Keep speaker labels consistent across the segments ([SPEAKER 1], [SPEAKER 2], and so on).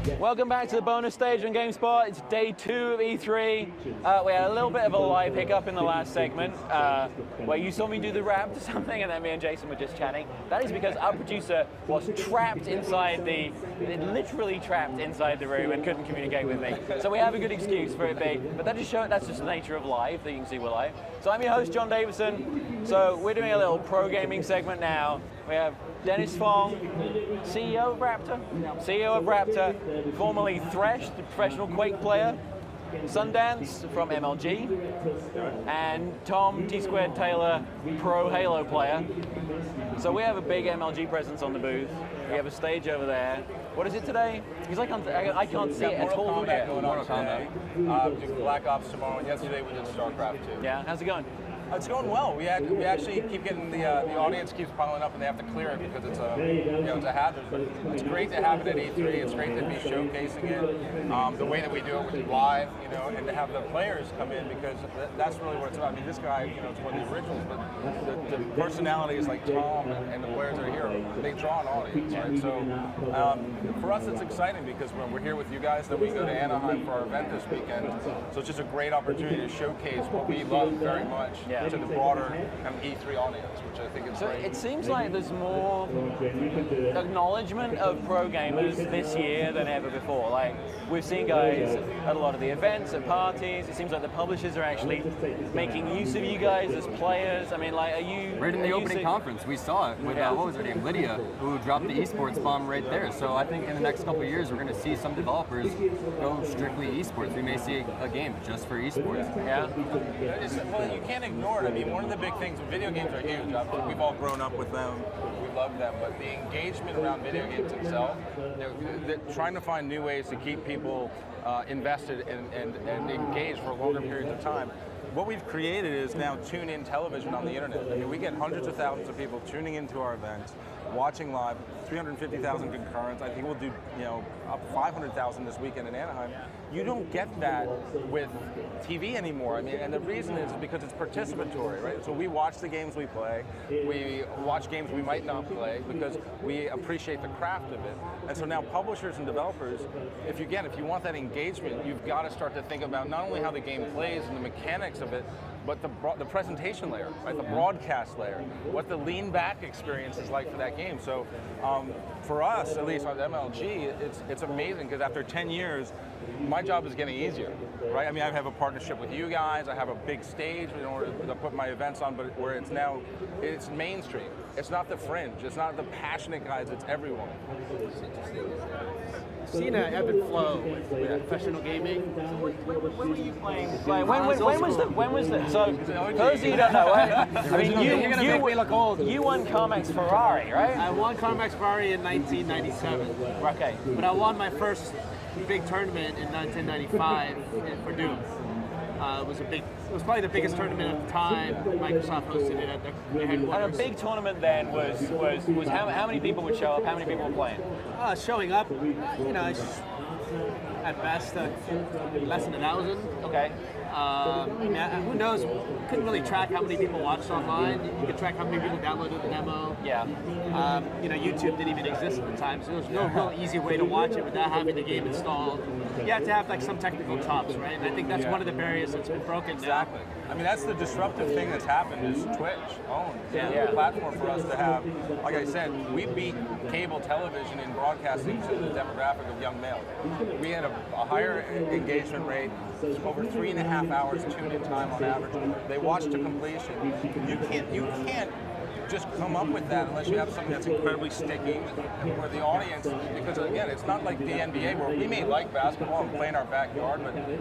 [SPEAKER 1] Welcome back to the bonus stage on GameSpot. It's day 2 of E3. We had a little bit of a live hiccup in the last segment where you saw me do the rap to something and then me and Jason were just chatting. That is because our producer was trapped inside literally trapped inside the room and couldn't communicate with me. So we have a good excuse for it being, but that's just the nature of live, that you can see we're live. So I'm your host, John Davison. So we're doing a little pro gaming segment now. We have Dennis Fong, CEO of Raptor, formerly Thresh, the professional Quake player, Sundance from MLG, and Tom Tsquared Taylor, pro Halo player. So we have a big MLG presence on the booth. We have a stage over there. What is it today? Because I can't see it at all from here.
[SPEAKER 2] Mortal Kombat. Black Ops tomorrow, and yesterday we did StarCraft 2.
[SPEAKER 1] Yeah, how's it going?
[SPEAKER 2] It's going well. We actually keep getting the audience keeps piling up, and they have to clear it because it's a hazard. But it's great to have it at E3. It's great to be showcasing it the way that we do it with live, and to have the players come in because that's really what it's about. I mean, this guy, it's one of the originals, but the personalities like Tom and the players that are here, they draw an audience, right? So for us, it's exciting because when we're here with you guys, then we go to Anaheim for our event this weekend. So it's just a great opportunity to showcase what we love very much. Yeah. To the broader E3 audience, which I think is great.
[SPEAKER 1] So it seems like there's more acknowledgement of pro gamers this year than ever before. Like, we've seen guys at a lot of the events, at parties. It seems like the publishers are actually making use of you guys as players. I mean, like, are you...
[SPEAKER 3] Right in the opening conference, we saw it with, what was her name, Lydia, who dropped the esports bomb right there. So I think in the next couple of years, we're going to see some developers go strictly esports. We may see a game just for esports.
[SPEAKER 1] Yeah.
[SPEAKER 2] Well, you can't ignore it. I mean, one of the big things, video games are huge. We've all grown up with them. We love them. But the engagement around video games itself, they're trying to find new ways to keep people invested and engaged for longer periods of time. What we've created is now tune-in television on the internet. I mean, we get hundreds of thousands of people tuning into our events, watching live, 350,000 concurrents. I think we'll do, up 500,000 this weekend in Anaheim. You don't get that with TV anymore. I mean, and the reason is because it's participatory, right? So we watch the games we play. We watch games we might not play because we appreciate the craft of it. And so now publishers and developers, if you want that engagement, you've got to start to think about not only how the game plays and the mechanics of it, but the presentation layer, right? The broadcast layer, what the lean back experience is like for that game. So for us, at least on MLG, it's amazing because after 10 years, my job is getting easier, right? I mean, I have a partnership with you guys. I have a big stage in order to put my events on, but where it's mainstream. It's not the fringe. It's not the passionate guys. It's everyone.
[SPEAKER 4] Seen an ebb and flow with professional gaming.
[SPEAKER 1] When were you playing? When was the? So, for those of you who don't know, I mean, you won Carmack's Ferrari, right?
[SPEAKER 4] I won Carmack's Ferrari in 1997.
[SPEAKER 1] Okay.
[SPEAKER 4] But I won my first big tournament in 1995 for Doom. It was probably the biggest tournament at the time. Microsoft hosted it at their headquarters.
[SPEAKER 1] And a big tournament then was how many people would show up? How many people were playing?
[SPEAKER 4] Showing up, at best, less than 1,000.
[SPEAKER 1] Okay.
[SPEAKER 4] Who knows? Couldn't really track how many people watched online. You could track how many people downloaded the demo.
[SPEAKER 1] Yeah.
[SPEAKER 4] YouTube didn't even exist at the time, so there was no real easy way to watch it without having the game installed. You have to have like some technical chops, right? And I think that's one of the barriers that's been broken now.
[SPEAKER 2] Exactly. I mean, that's the disruptive thing that's happened is Twitch owned. Yeah. A platform for us to have, like I said, we beat cable television in broadcasting to the demographic of young males. We had a higher engagement rate, over 3.5 hours tune-in time on average. They watch to completion. You can't just come up with that unless you have something that's incredibly sticky and where the audience, because again, it's not like the NBA where we may like basketball and play in our backyard,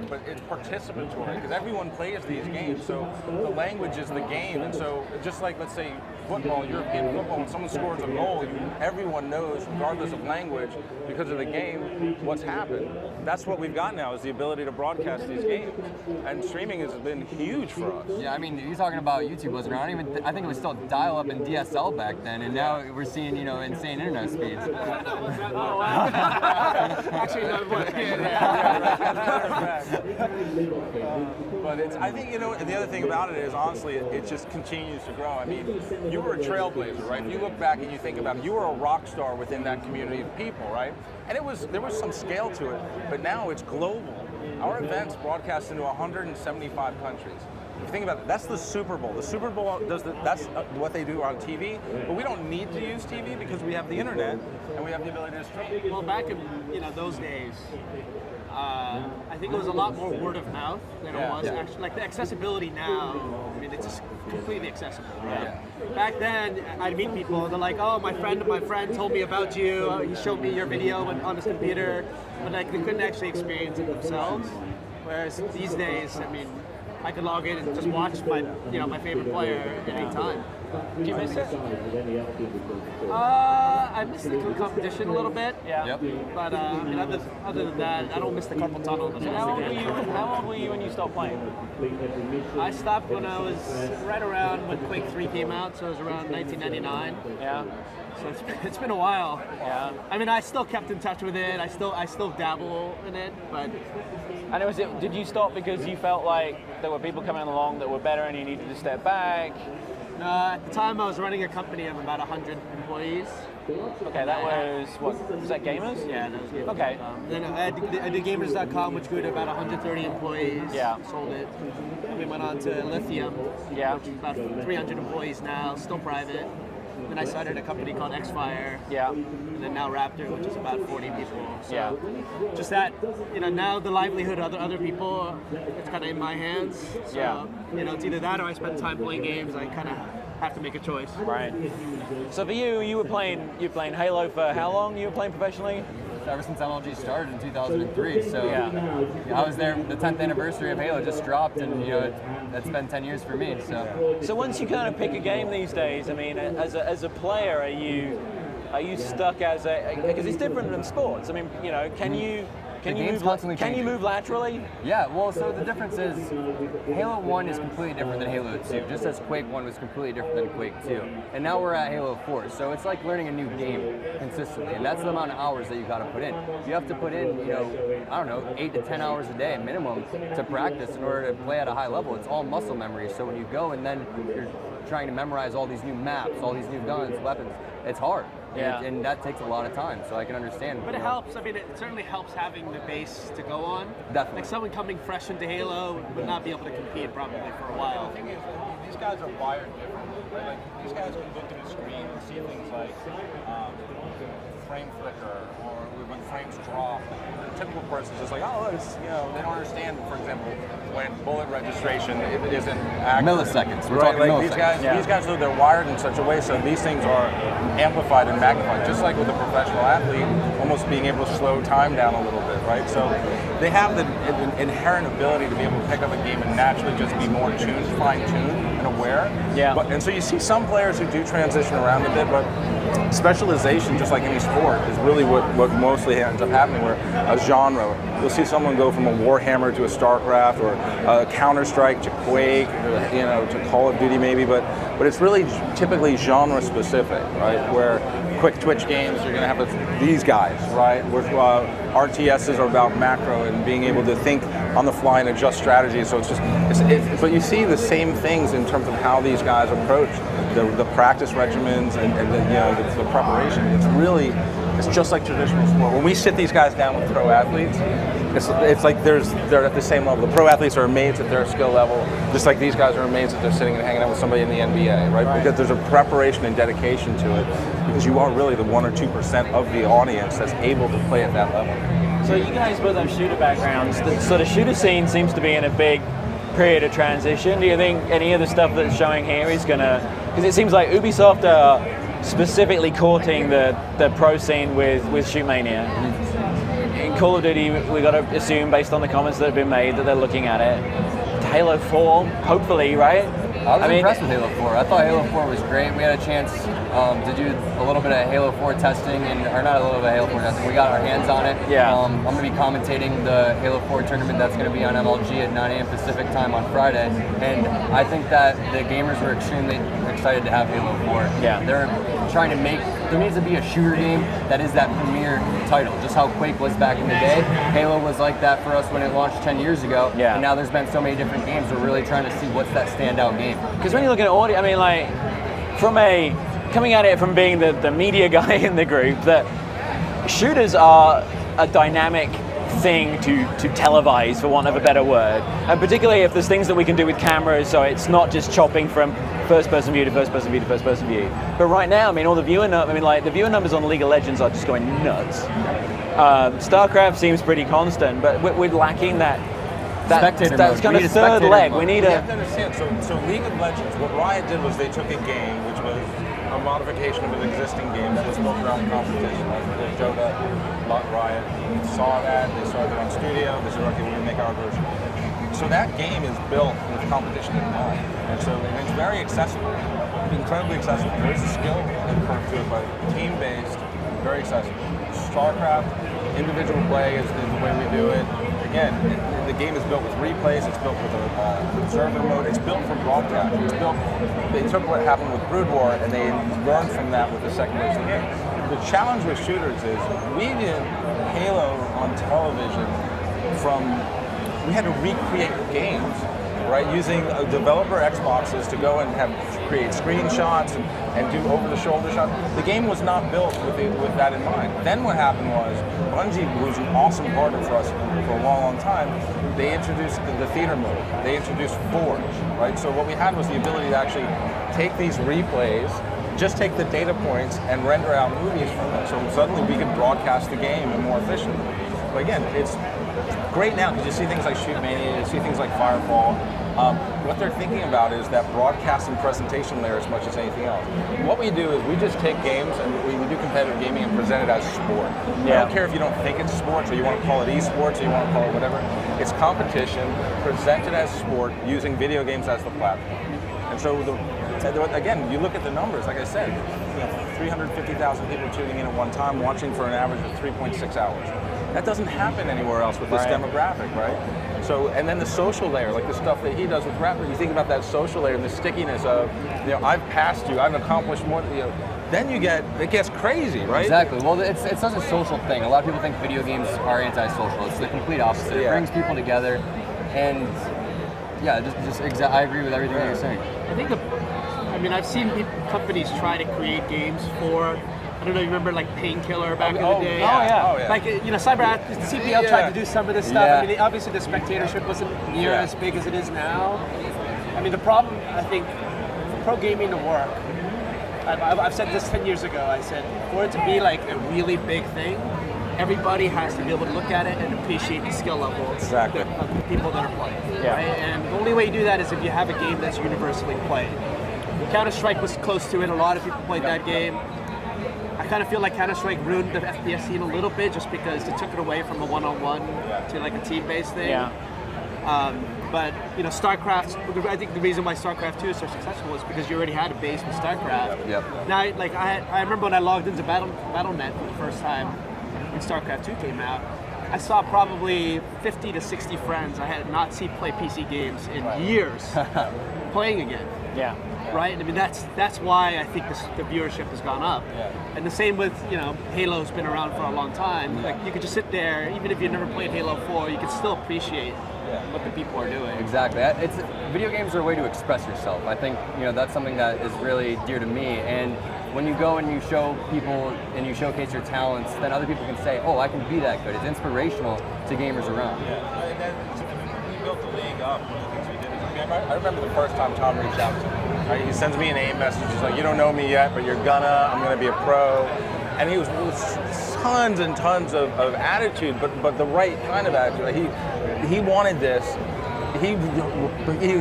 [SPEAKER 2] but it's participatory because everyone plays these games. So the language is the game, and so just like, let's say, football, European football, when someone scores a goal, everyone knows, regardless of language, because of the game, what's happened. That's what we've got now, is the ability to broadcast these games. And streaming has been huge for us.
[SPEAKER 3] Yeah, I mean, you're talking about YouTube wasn't around. I think it was still dial-up and DSL back then, and now we're seeing, insane internet speeds.
[SPEAKER 4] Oh, wow. Actually, no,
[SPEAKER 2] But I think, the other thing about it is, honestly, it just continues to grow. I mean, you were a trailblazer, right? If you look back and you think about it, you were a rock star within that community of people, right? And there was some scale to it, but now it's global. Our events broadcast into 175 countries. If you think about it, that's the Super Bowl. The Super Bowl that's what they do on TV, but we don't need to use TV because we have the internet and we have the ability to stream.
[SPEAKER 4] Well, back in those days, I think it was a lot more word of mouth than it was actually. Like the accessibility now, I mean, it's just completely accessible, right?
[SPEAKER 2] Yeah.
[SPEAKER 4] Back then, I'd meet people, they're like, oh, my friend told me about you, he showed me your video on his computer, but like they couldn't actually experience it themselves. Whereas these days, I mean, I could log in and just watch my favorite player at any time.
[SPEAKER 1] Do you miss it?
[SPEAKER 4] I miss the competition a little bit.
[SPEAKER 1] Yeah.
[SPEAKER 3] Yep.
[SPEAKER 4] But I mean, other than that, I don't miss the carpal tunnel.
[SPEAKER 1] So how old were you when you stopped playing?
[SPEAKER 4] I stopped when I was right around when Quake 3 came out, so it was around 1999.
[SPEAKER 1] Yeah.
[SPEAKER 4] So it's been a while.
[SPEAKER 1] Yeah.
[SPEAKER 4] I mean, I still kept in touch with it. I still dabble in it, but.
[SPEAKER 1] And did you stop because you felt like there were people coming along that were better and you needed to step back?
[SPEAKER 4] At the time, I was running a company of about 100 employees.
[SPEAKER 1] Okay, that was was that Gamers?
[SPEAKER 4] Yeah, that was Gamers.
[SPEAKER 1] Okay.
[SPEAKER 4] Then I did Gamers.com, which grew to about 130 employees.
[SPEAKER 1] Yeah.
[SPEAKER 4] Sold it. We went on to Lithium,
[SPEAKER 1] Yeah.
[SPEAKER 4] which is about 300 employees now, still private. Then I started a company called Xfire.
[SPEAKER 1] Yeah.
[SPEAKER 4] And then now Raptor, which is about 40 people. So
[SPEAKER 1] Yeah.
[SPEAKER 4] just that, now the livelihood of other people, it's kind of in my hands. So,
[SPEAKER 1] Yeah.
[SPEAKER 4] it's either that or I spend time playing games. I kind of have to make a choice.
[SPEAKER 1] Right. So for you were playing Halo for how long? You were playing professionally?
[SPEAKER 3] Ever since MLG started in 2003, so
[SPEAKER 1] Yeah.
[SPEAKER 3] I was there. The 10th anniversary of Halo just dropped, and it's been 10 years for me.
[SPEAKER 1] So once you kind of pick a game these days, I mean, as a player, are you stuck as because it's different than sports. I mean, can you move laterally?
[SPEAKER 3] Yeah, well, so the difference is Halo 1 is completely different than Halo 2, just as Quake 1 was completely different than Quake 2. And now we're at Halo 4, so it's like learning a new game consistently, and that's the amount of hours that you got to put in. You have to put in, 8 to 10 hours a day minimum to practice in order to play at a high level. It's all muscle memory, so when you go and then you're trying to memorize all these new maps, all these new guns, weapons, it's hard.
[SPEAKER 1] Yeah.
[SPEAKER 3] And that takes a lot of time, so I can understand.
[SPEAKER 4] But it helps. I mean, it certainly helps having the base to go on.
[SPEAKER 3] Definitely.
[SPEAKER 4] Like someone coming fresh into Halo would not be able to compete probably for a while.
[SPEAKER 2] The thing is, these guys are wired differently, right? Like, these guys can look at a screen and see things like frame flicker or when frames drop. The typical person's just like, oh, it's, they don't understand, for example, when bullet registration isn't accurate.
[SPEAKER 3] Milliseconds. We're
[SPEAKER 2] right?
[SPEAKER 3] talking
[SPEAKER 2] Like
[SPEAKER 3] milliseconds.
[SPEAKER 2] these guys, they're wired in such a way so these things are amplified and magnified, just like with a professional athlete, almost being able to slow time down a little bit, right? So they have the inherent ability to be able to pick up a game and naturally just be more tuned, fine-tuned, and aware.
[SPEAKER 1] Yeah.
[SPEAKER 2] And so you see some players who do transition around a bit, but specialization, just like any sport, is really what mostly ends up happening, where a genre, you'll see someone go from a Warhammer to a StarCraft, or a Counter-Strike to Quake, to Call of Duty maybe, but it's really typically genre specific, right? Where quick twitch games, you're going to have these guys, right? Where RTSs are about macro and being able to think on the fly and adjust strategy. So but you see the same things in terms of how these guys approach the practice regimens and the preparation. It's just like traditional sport. When we sit these guys down with pro athletes, it's like they're at the same level. The pro athletes are amazed at their skill level, just like these guys are amazed that they're sitting and hanging out with somebody in the NBA, right? Because there's a preparation and dedication to it, because you are really the 1 or 2% of the audience that's able to play at that level.
[SPEAKER 1] So you guys both have shooter backgrounds. So the shooter scene seems to be in a big period of transition. Do you think any of the stuff that's showing here is gonna? Because it seems like Ubisoft are specifically courting the pro scene with Shootmania. In Call of Duty, we got to assume, based on the comments that have been made, that they're looking at it. Halo 4, hopefully, right?
[SPEAKER 3] I was impressed with Halo 4. I thought Halo 4 was great. We had a chance to do a little bit of Halo 4 testing, or not a little bit of Halo 4 testing. We got our hands on it.
[SPEAKER 1] Yeah.
[SPEAKER 3] I'm going to be commentating the Halo 4 tournament that's going to be on MLG at 9 a.m. Pacific time on Friday. And I think that the gamers were extremely excited to have Halo 4.
[SPEAKER 1] Yeah.
[SPEAKER 3] They're trying to make, there needs to be a shooter game that is that premier title, just how Quake was back in the day. Halo was like that for us when it launched 10 years ago, and now there's been so many different games, we're really trying to see what's that standout game.
[SPEAKER 1] Because when you look at audio, I mean, like, coming at it from being the media guy in the group, that shooters are a dynamic thing to televise, for want of a better word, and particularly if there's things that we can do with cameras, so it's not just chopping from first-person view to first-person view to first-person view. But right now, I mean, all the viewer the viewer numbers on League of Legends are just going nuts. StarCraft seems pretty constant, but we're lacking that
[SPEAKER 3] spectator
[SPEAKER 1] that's kind of third leg.
[SPEAKER 3] Mode.
[SPEAKER 1] We need
[SPEAKER 2] you have to understand. So League of Legends, what Riot did was they took a game which was a modification of an existing game that was built around competition. Like Dota, Riot saw that, they started their own studio, they said, okay, we're going to make our version. So that game is built with competition in mind. And so it's very accessible, incredibly accessible. There is a skill curve to it, but team-based, very accessible. StarCraft, individual play is the way we do it. Again, the game is built with replays, it's built with an observer mode, it's built for broadcast. It's built, they took what happened with Brood War and they learned from that with the second version of the game. The challenge with shooters is we did Halo on television we had to recreate games, right? Using developer Xboxes to go and create screenshots and do over-the-shoulder shots. The game was not built with that in mind. Then what happened was, Bungie, who was an awesome partner for us for a long, long time, they introduced the theater mode. They introduced Forge, right? So what we had was the ability to actually take these replays, just take the data points and render out movies from them. So suddenly we could broadcast the game more efficiently. But again, it's great now. You see things like Shoot Mania, you see things like Firefall. What they're thinking about is that broadcast and presentation layer as much as anything else. What we do is we just take games and we do competitive gaming and present it as sport. I don't care if you don't think it's sports or you want to call it esports or you want to call it whatever. It's competition presented as sport using video games as the platform. And so again, you look at the numbers, like I said, 350,000 people tuning in at one time, watching for an average of 3.6 hours. That doesn't happen anywhere else with this demographic, right? So, and then the social layer, like the stuff that he does with rappers, you think about that social layer and the stickiness of, I've passed you, I've accomplished more, then it gets crazy, right?
[SPEAKER 3] Exactly. Well, it's such a social thing. A lot of people think video games are anti-social. It's the complete opposite. It brings people together, and I agree with everything that you're saying.
[SPEAKER 4] I've seen companies try to create games for, I don't know, you remember like Painkiller back in the day? Like, CPL tried to do some of this stuff. I mean, obviously the spectatorship wasn't near as big as it is now. I mean, the problem, I think, for pro gaming to work, I've said this 10 years ago, I said, for it to be like a really big thing, everybody has to be able to look at it and appreciate the skill levels of the people that are playing. Right? And the only way you do that is if you have a game that's universally played. Counter-Strike was close to it, a lot of people played that game. I kind of feel like Counter-Strike ruined the FPS scene a little bit just because it took it away from a one-on-one to like a team-based thing. But StarCraft, I think the reason why StarCraft 2 is so successful was because you already had a base with StarCraft. Now, like I remember when I logged into Battle.net for the first time when StarCraft 2 came out, I saw probably 50 to 60 friends I had not seen play PC games in years playing again. Right? I mean, that's why I think the viewership has gone up. And the same with, Halo's been around for a long time. Like, you could just sit there, even if you never played Halo 4, you can still appreciate what the people are doing.
[SPEAKER 3] Exactly. Video games are a way to express yourself. I think, that's something that is really dear to me. And when you go and you show people and you showcase your talents, then other people can say, oh, I can be that good. It's inspirational to gamers around.
[SPEAKER 2] And then we built the league up. One of the things we did is, I remember the first time Tom reached out to me. Right? He sends me an AIM message. He's like, you don't know me yet, but I'm gonna be a pro. And he was tons and tons of attitude, but the right kind of attitude. He wanted this. He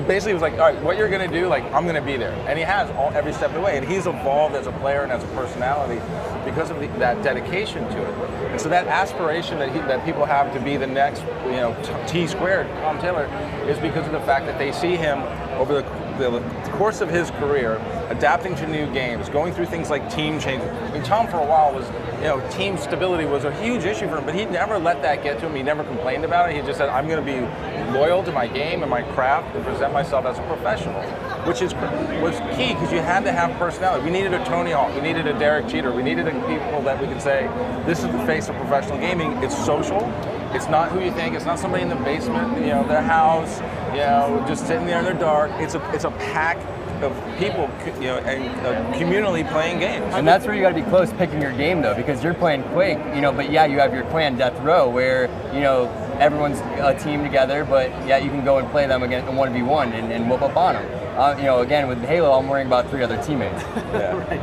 [SPEAKER 2] basically was like, all right, what you're gonna do, like, I'm gonna be there. And he has every step of the way. And he's evolved as a player and as a personality because of that dedication to it. And so that aspiration that people have to be the next, Tsquared, Tom Taylor, is because of the fact that they see him over the course of his career, adapting to new games, going through things like team changes. I mean, Tom for a while was, team stability was a huge issue for him, but he never let that get to him. He never complained about it. He just said, I'm going to be loyal to my game and my craft and present myself as a professional. was key because you had to have personality. We needed a Tony Hawk, we needed a Derek Jeter, we needed people that we could say, this is the face of professional gaming. It's social. It's not who you think. It's not somebody in the basement, their house, just sitting there in the dark. It's a pack of people, and communally playing games.
[SPEAKER 3] And that's where you got to be close picking your game, though, because you're playing Quake, but yeah, you have your clan Death Row, where everyone's a team together, but yeah, you can go and play them against 1v1 and whoop up on them. Again, with Halo, I'm worrying about 3 other teammates.
[SPEAKER 2] Yeah.
[SPEAKER 4] Right.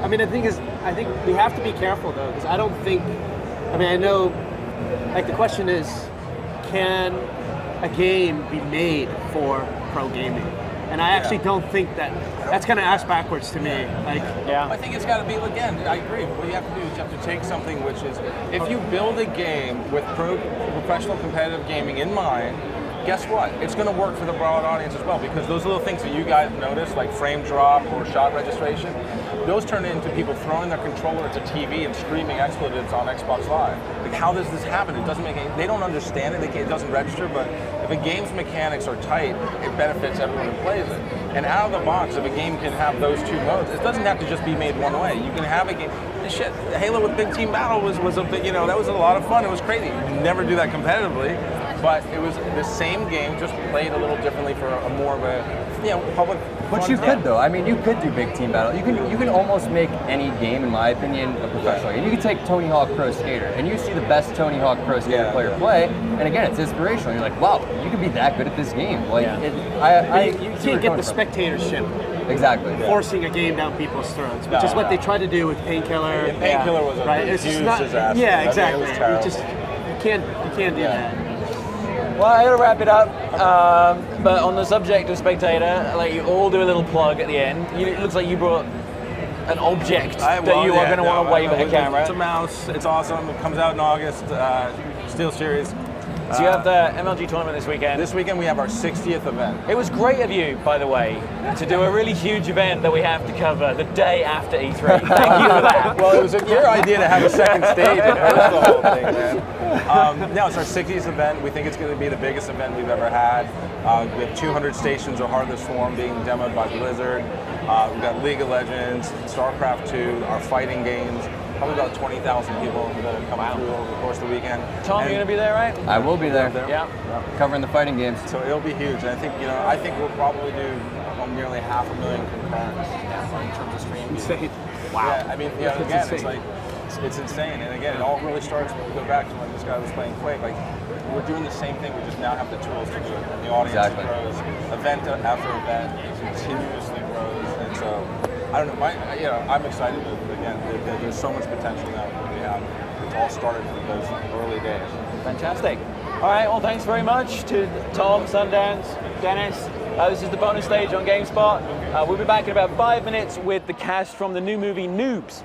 [SPEAKER 4] I mean, I think we have to be careful though, because I know, like the question is, can a game be made for pro gaming? And I actually don't think that's kind of ass backwards to me.
[SPEAKER 2] I think it's got to be, again, I agree. What you have to do is you have to take something which is, if you build a game with professional competitive gaming in mind, guess what? It's going to work for the broad audience as well, because those little things that you guys notice, like frame drop or shot registration, those turn into people throwing their controller at the TV and screaming expletives on Xbox Live. Like, how does this happen? It doesn't they don't understand it, it doesn't register, but if a game's mechanics are tight, it benefits everyone who plays it. And out of the box, if a game can have those 2 modes, it doesn't have to just be made one way. You can have a game, shit, Halo with Big Team Battle was a big, that was a lot of fun. It was crazy. You never do that competitively. But it was the same game, just played a little differently for a more of a public.
[SPEAKER 3] But you could though. I mean, you could do Big Team Battle. You can almost make any game, in my opinion, a professional game. You can take Tony Hawk Pro Skater, and you see the best Tony Hawk Pro Skater player play, and again, it's inspirational. You're like, wow, you could be that good at this game.
[SPEAKER 4] You can't get the spectatorship.
[SPEAKER 3] Exactly.
[SPEAKER 4] Forcing a game down people's throats, which is what they tried to do with Painkiller.
[SPEAKER 2] Yeah, Painkiller was a huge disaster.
[SPEAKER 4] Yeah, exactly.
[SPEAKER 2] It was
[SPEAKER 4] you can't do that.
[SPEAKER 1] Well, I gotta wrap it up, but on the subject of Spectator, you all do a little plug at the end. It looks like you brought an object that you are going to want to wave at a camera.
[SPEAKER 2] It's a mouse, it's awesome, it comes out in August, Steel Series.
[SPEAKER 1] So you have the MLG tournament this weekend.
[SPEAKER 2] This weekend we have our 60th event.
[SPEAKER 1] It was great of you, by the way, to do a really huge event that we have to cover the day after E3. Thank you for that.
[SPEAKER 2] Well, it was your idea to have a second stage and host the whole thing, man. It's our 60th event. We think it's going to be the biggest event we've ever had. We have 200 stations of Heartless Swarm being demoed by Blizzard. We've got League of Legends, StarCraft 2, our fighting games. Probably about 20,000 people that are coming through over the course of the weekend.
[SPEAKER 1] Tom, you're going to be there, right?
[SPEAKER 3] I will be there.
[SPEAKER 1] Yeah.
[SPEAKER 3] Covering the fighting games.
[SPEAKER 2] So it'll be huge. And I think we'll probably do nearly 500,000 concurrents in terms of streams.
[SPEAKER 4] Insane.
[SPEAKER 2] Wow. Yeah, I mean, again, it's insane. And again, it all really starts when we go back to when this guy was playing Quake. We're doing the same thing. We just now have the tools to do it, and the audience grows. Event after event, it continuously grows, and so I don't know. I'm excited. Again, there's so much potential now that we have. It's all started from those early days.
[SPEAKER 1] Fantastic. All right. Well, thanks very much to Tom, Sundance, Dennis. This is the bonus stage on GameSpot. We'll be back in about 5 minutes with the cast from the new movie Noobs.